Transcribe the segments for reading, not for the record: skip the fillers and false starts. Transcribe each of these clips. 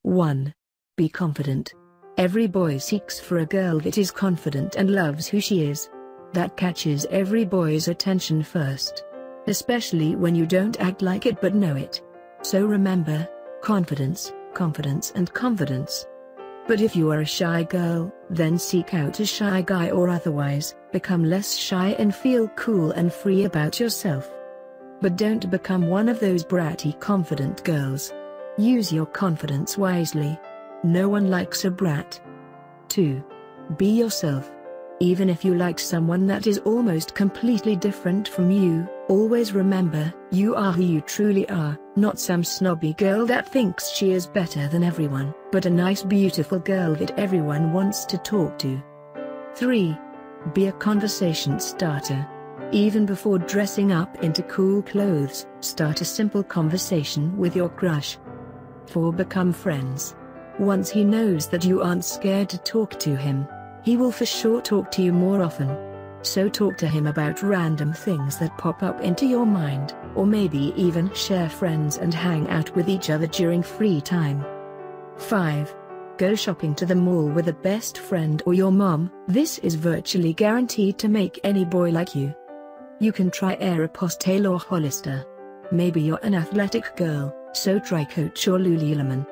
1. Be confident. Every boy seeks for a girl that is confident and loves who she is. That catches every boy's attention first. Especially when you don't act like it but know it. So remember, confidence, confidence and confidence. But if you are a shy girl, then seek out a shy guy or otherwise, become less shy and feel cool and free about yourself. But don't become one of those bratty confident girls. Use your confidence wisely. No one likes a brat. 2. Be yourself. Even if you like someone that is almost completely different from you, always remember, you are who you truly are, not some snobby girl that thinks she is better than everyone, but a nice beautiful girl that everyone wants to talk to. 3. Be a conversation starter. Even before dressing up into cool clothes, start a simple conversation with your crush. 4. Become friends. Once he knows that you aren't scared to talk to him, he will for sure talk to you more often. So talk to him about random things that pop up into your mind, or maybe even share friends and hang out with each other during free time. 5. Go shopping to the mall with a best friend or your mom. This is virtually guaranteed to make any boy like you. You can try Aeropostale or Hollister. Maybe you're an athletic girl, so try Coach or Lululemon.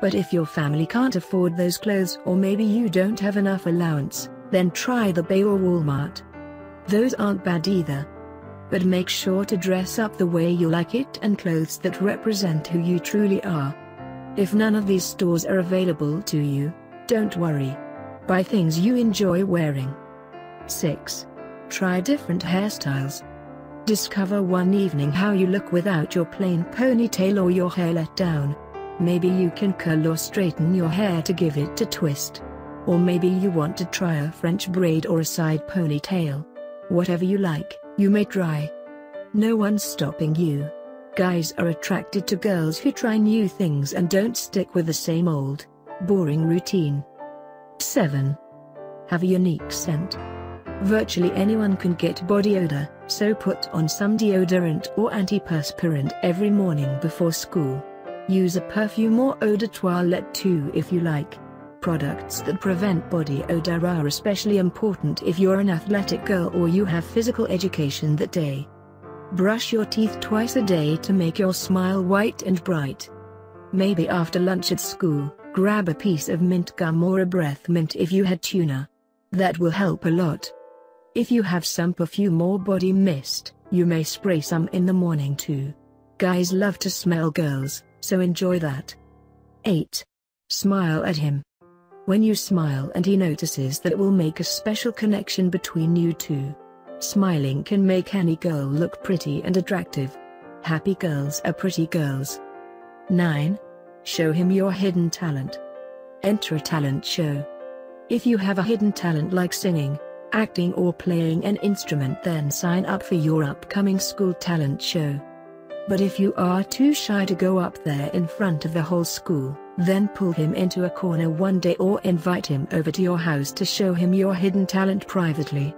But if your family can't afford those clothes or maybe you don't have enough allowance, then try the Bay or Walmart. Those aren't bad either. But make sure to dress up the way you like it and clothes that represent who you truly are. If none of these stores are available to you, don't worry. Buy things you enjoy wearing. 6. Try different hairstyles. Discover one evening how you look without your plain ponytail or your hair let down. Maybe you can curl or straighten your hair to give it a twist. Or maybe you want to try a French braid or a side ponytail. Whatever you like, you may try. No one's stopping you. Guys are attracted to girls who try new things and don't stick with the same old, boring routine. 7. Have a unique scent. Virtually anyone can get body odor, so put on some deodorant or antiperspirant every morning before school. Use a perfume or eau de toilette too if you like. Products that prevent body odor are especially important if you're an athletic girl or you have physical education that day. Brush your teeth twice a day to make your smile white and bright. Maybe after lunch at school, grab a piece of mint gum or a breath mint if you had tuna. That will help a lot. If you have some perfume or body mist, you may spray some in the morning too. Guys love to smell girls, so enjoy that. 8. Smile at him. When you smile and he notices, that will make a special connection between you two. Smiling can make any girl look pretty and attractive. Happy girls are pretty girls. 9. Show him your hidden talent. Enter a talent show. If you have a hidden talent like singing, acting or playing an instrument, then sign up for your upcoming school talent show. But if you are too shy to go up there in front of the whole school, then pull him into a corner one day or invite him over to your house to show him your hidden talent privately.